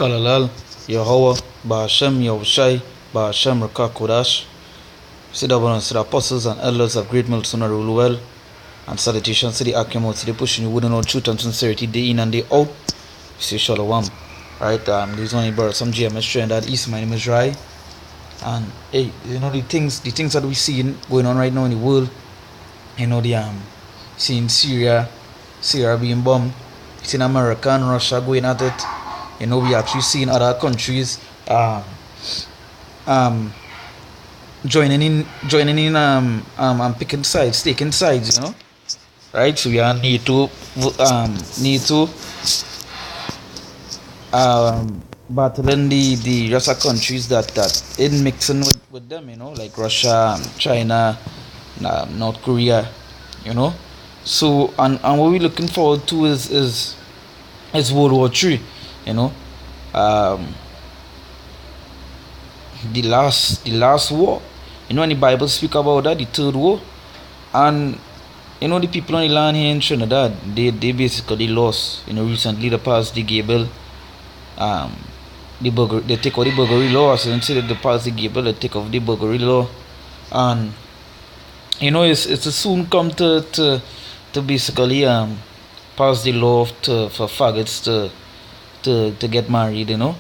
Kalalal, Yahweh, Bahashem, Yahushai, Bahashem, Rakah Kodash, Sidabon, to the apostles and elders of Great Milton Ruluel, and salutations to the Akimot, to the pushing you wouldn't know truth and sincerity day in and day out. You say Shalom. Right, this one brought some GMS and that East. My name is Rai. And hey, you know the things that we see going on right now in the world. You know seeing Syria being bombed, seeing America and Russia going at it. You know, we actually seeing other countries joining in and picking sides, taking sides, you know. Right? So we need to battling the rest of countries that in mixing with them, you know, like Russia, China, North Korea, you know. So and what we're looking forward to is World War III, you know. The last war, you know, when the Bible speak about that, the third war. And you know, the people on the land here in Trinidad, they basically lost, you know. Recently the past the Gable, they take out the burglary law. So instead of the pass the Gable, they take off the burglary law. And you know, it's a soon come to basically pass the law for faggots to get married, you know.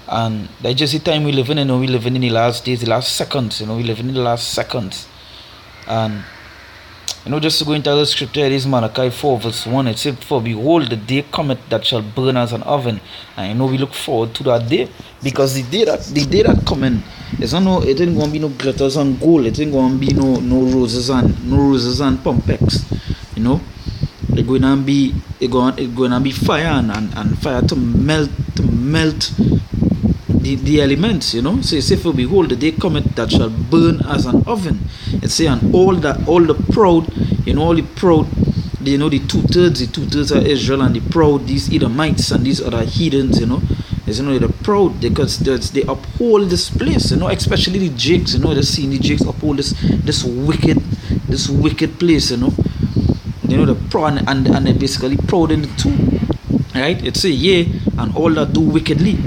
And that's just the time we live in, you know. We living in the last days, the last seconds, you know. We living in the last seconds. And you know, just to go into the scripture, it is Malachi 4 verse 1. It said, "For behold, the day cometh that shall burn as an oven." And you know, we look forward to that day, because the day that coming, it ain't gonna be no glitters and gold. It ain't gonna be no roses and pompex. You know, it's gonna be fire and fire to melt the elements, you know. So it say, "For behold, the day cometh that shall burn as an oven." It say, and all the proud, you know, the 2/3 of Israel, and the proud, these Edomites and these other heathens, you know, is, you know, the proud, because they uphold this place, you know, especially the Jakes, you know. They're seeing the Jakes uphold this wicked place, you know. You know, the proud, and they're basically proud in the two, right? It say, "Yea, and all that do wickedly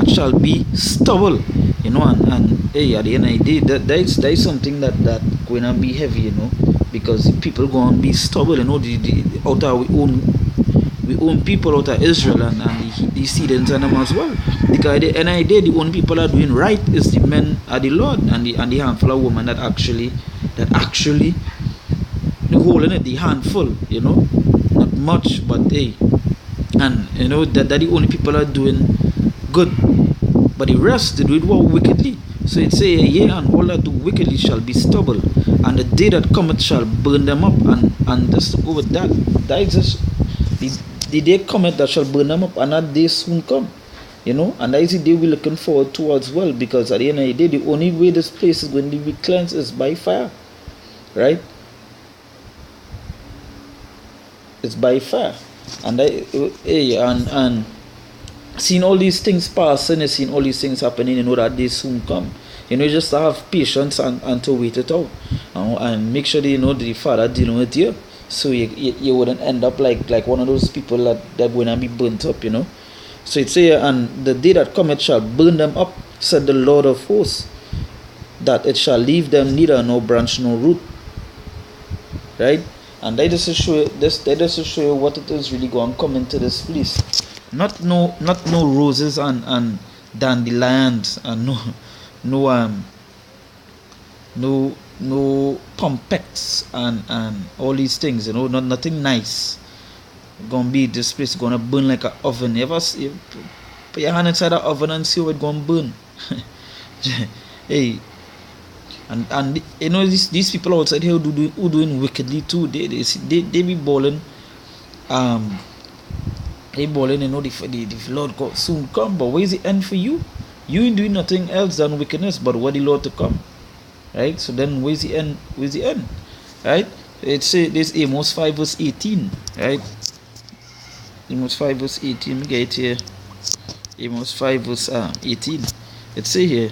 shall be stubble," you know. And hey, at the end of the day, that is something that going to be heavy, you know, because people going to be stubble, you know. The out of we own people out of Israel and the seedings and them as well, because at the end of the day, the only people that are doing right is the men of the Lord and the handful of women that actually holding it, the handful, you know, not much, but hey, and you know that the only people are doing good, but the rest they do it wickedly. So it say, "Yea, and all that do wickedly shall be stubble, and the day that cometh shall burn them up." And just to go with that is just the day cometh that shall burn them up, and that day soon come, you know. And that is the day we're looking forward to as well, because at the end of the day, the only way this place is going to be cleansed is by fire, right? It's by fire. And and seeing all these things passing, and seeing all these things happening, you know that they soon come. You know, you just have patience and to wait it out, and make sure that, you know, the Father dealing with you, so you wouldn't end up like one of those people that going to be burnt up, you know. So it say, "And the day that cometh shall burn them up, said the Lord of hosts, that it shall leave them neither no branch nor root." Right? And that just to show you what it is really going to come into this place. Not no roses and dandelions, and no pompex and all these things, you know. Nothing nice. Gonna be, this place gonna burn like an oven. You ever see, put your hand inside the oven and see how it gonna burn? Hey, and you know, these people outside here who doing wickedly too. They be balling. They balling, you know, the Lord God soon come. But where is the end for you? You ain't doing nothing else than wickedness, but what the Lord to come, right? So then where's the end? Where's the end, right? It say this Amos 5 verse 18, right? Amos 5 verse 18. We get it here. Amos 5 verse 18. It say here,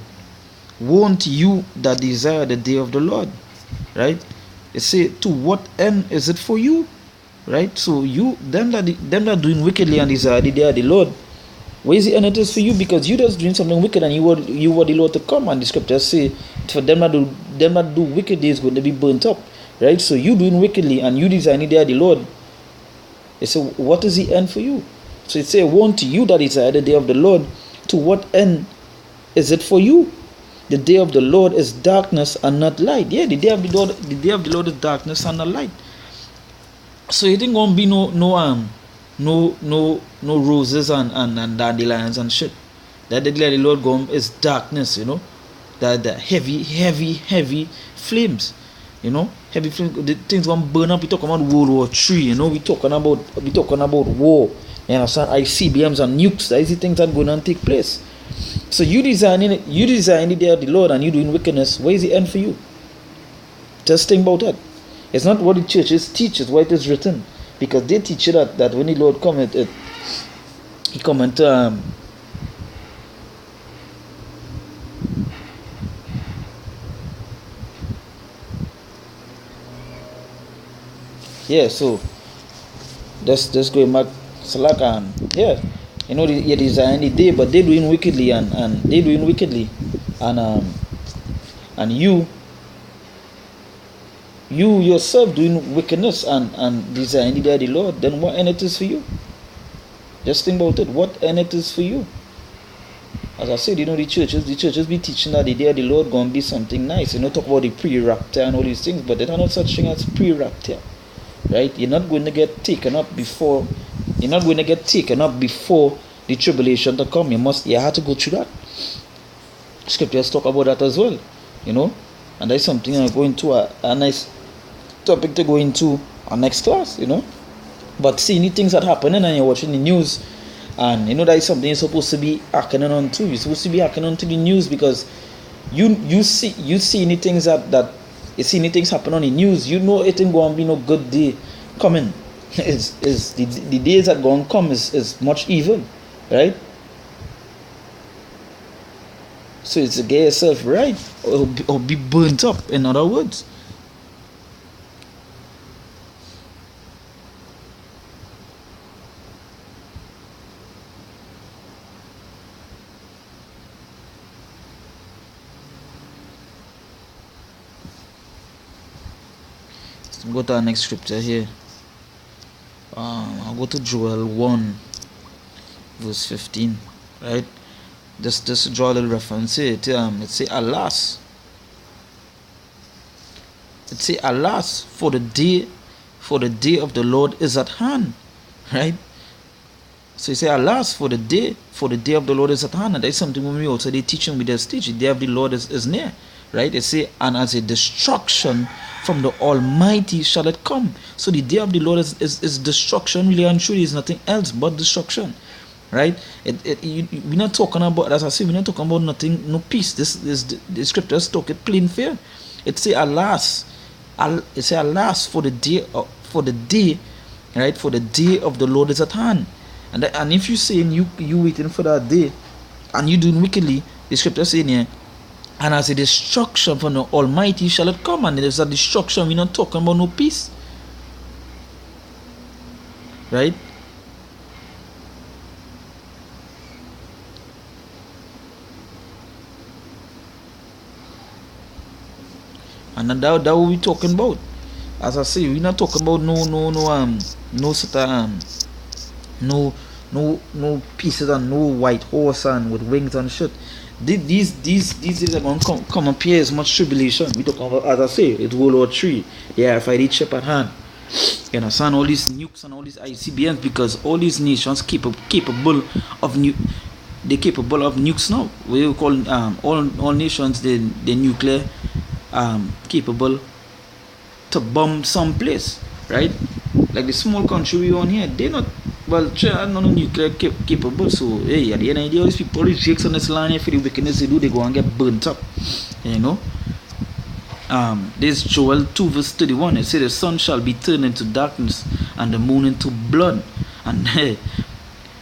"Won't you that desire the day of the Lord," right? It say, "To what end is it for you?" right? So you them that doing wickedly and desire the day of the Lord, Where is the end it is for you? Because you just doing something wicked and you want the Lord to come, and the scriptures say for them that do wicked is going to be burnt up. Right? So you doing wickedly and you designing there the Lord. They say, what is the end for you? So it say, woe to you that desire the day of the Lord. To what end is it for you? The day of the Lord is darkness and not light. Yeah, the day of the Lord is darkness and not light. So it ain't gonna be no roses and dandelions and shit. That the day of the Lord gone is darkness, you know. That the heavy flames. You know, heavy flames, the things gonna burn up. We talking about World War III, you know, we talking about war. You understand? ICBMs and nukes, that is the things that going to take place. So you designing the day of the Lord and you doing wickedness, where is the end for you? Just think about that. It's not what the churches teach, it's what it is written. Because they teach you that when the Lord cometh, he cometh yeah, so that's going back slack and yeah. You know, you design the day, but they're doing wickedly and they're doing wickedly and you yourself doing wickedness and design the day of the Lord, then what end it is for you? Just think about it. What end it is for you? As I said, you know, the churches be teaching that the day of the Lord gonna be something nice. You know, talk about the pre-rapture and all these things, but there are no such thing as pre-rapture. Right? You're not going to get taken up before the tribulation to come. You have to go through that. Scriptures talk about that as well. You know? And that's something I'm going to a nice topic to go into our next class, you know. But seeing the things that happening and you're watching the news, and you know that is something you're supposed to be acting on to. You're supposed to be acting on to the news because you see any things that you see any things happen on the news, you know it ain't going to be no good day coming. Is the days that going to come is much evil, right? So it's to get yourself right or be burnt up, in other words. Let's go to our next scripture here. I'll go to Joel 1 verse 15, right? Just draw a little reference here. It say alas, for the day of the Lord is at hand, right? So you say alas, for the day of the Lord is at hand. And that's something when we also they teaching with us teach, the day of the Lord is near, right? They say, and as a destruction from the Almighty shall it come. So the day of the Lord is destruction, really and truly is nothing else but destruction, right? We're not talking about, as I say, we're not talking about nothing, no peace. The scriptures talk it plain fair. It say alas, for the day, right? For the day of the Lord is at hand. And if you saying you waiting for that day and you doing wickedly, the scripture saying here, and as a destruction from the Almighty shall it come. And there's a destruction, we're not talking about no peace, right? And that what we talking about. As I say, we're not talking about no pieces and no white horse and with wings and shit. These days are going to come up here as much tribulation. We talk about, as I say, it's World War III. Yeah, if I reach up at hand. You understand, all these nukes and all these ICBMs, because all these nations capable of nukes now. We call all nations the nuclear capable to bomb some place, right? Like the small country we on here, they're not, well, China not nuclear capable. So hey, at the end of the day, all these people, all these jakes on this land here for the wickedness they do, they go and get burnt up, you know. There's Joel 2 verse 31. It says the sun shall be turned into darkness and the moon into blood, and you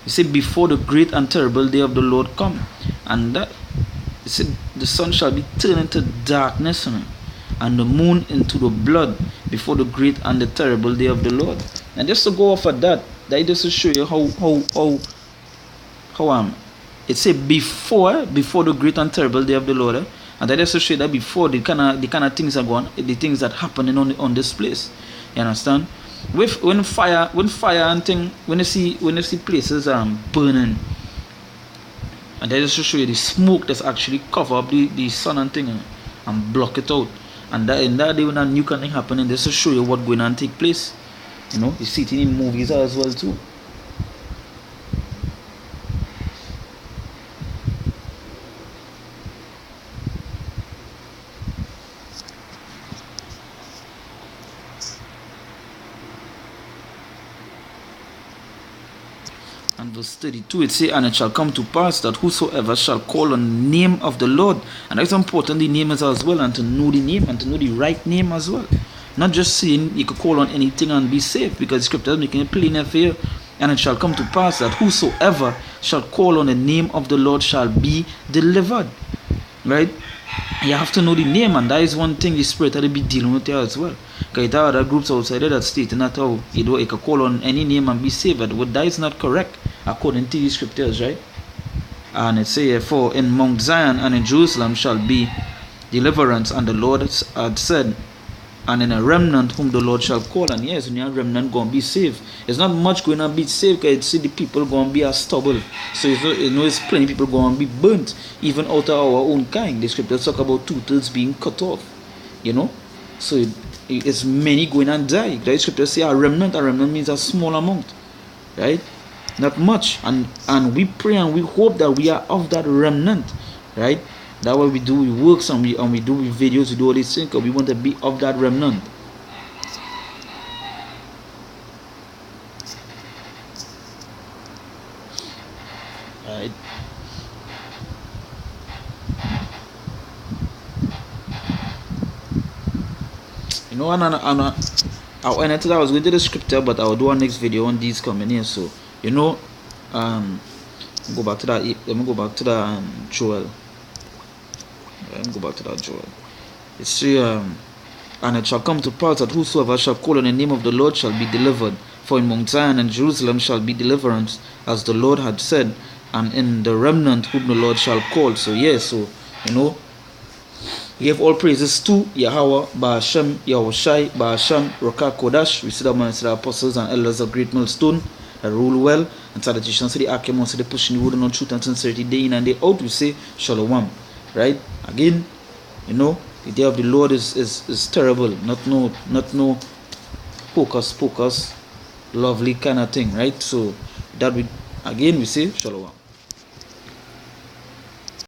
see, before the great and terrible day of the Lord come. And that it said the sun shall be turned into darkness and the moon into the blood before the great and the terrible day of the Lord. And just to go off of that just to show you how it say before the great and terrible day of the Lord, and that is to show that before the kind of things are going, the things that happening on this place. You understand? When fire and thing, when you see places burning, and that is to show you the smoke that's actually cover up the sun and thing and block it out. And that in that day when a new kind of thing happening, just to show you what going on take place. You know, you see it in movies as well too. And verse 32 it says, and it shall come to pass that whosoever shall call on the name of the Lord, and that's important, the name is as well, and to know the name and to know the right name as well. Not just saying you could call on anything and be safe, because the scripture is making it plain and fair. And it shall come to pass that whosoever shall call on the name of the Lord shall be delivered. Right? You have to know the name, and that is one thing the Spirit will be dealing with here as well. Because there are other groups outside there that state not how you can call on any name and be saved, but that is not correct according to the scriptures, right? And it says, for in Mount Zion and in Jerusalem shall be deliverance, and the Lord had said, and in a remnant whom the Lord shall call. And yes, when you have remnant going to be saved, it's not much going to be saved, because you see the people going to be as stubble. So you know it's plenty people going to be burnt, even out of our own kind. The scriptures talk about 2/3 being cut off, you know. So it's many going to die. The scriptures say a remnant means a small amount, right? Not much. And we pray and we hope that we are of that remnant, right? That's why we do we works and we do videos, we do all these things, because we want to be of that remnant. Right. You know, and I thought I was going to the scripture, but I will do a next video on these coming here. So you know, go back to that. Let me go back to the Joel. Let me go back to that Joel. It says, and it shall come to pass that whosoever shall call on the name of the Lord shall be delivered. For in Mount Zion and Jerusalem shall be deliverance, as the Lord had said, and in the remnant whom the Lord shall call. So yes, so you know, we give all praises to Yahweh, Ba'ashem, Yahushai, Ba'ashem, Rokah Kodash. We see the man, the apostles and elders of Great Millstone that rule well, and tradition, so the Akim, so they pushing the word on truth and sincerity day in and day out. We say Shalom, right? Again, you know, the day of the Lord is terrible. Not no pocus, lovely kind of thing, right? So that we again we say Shalom.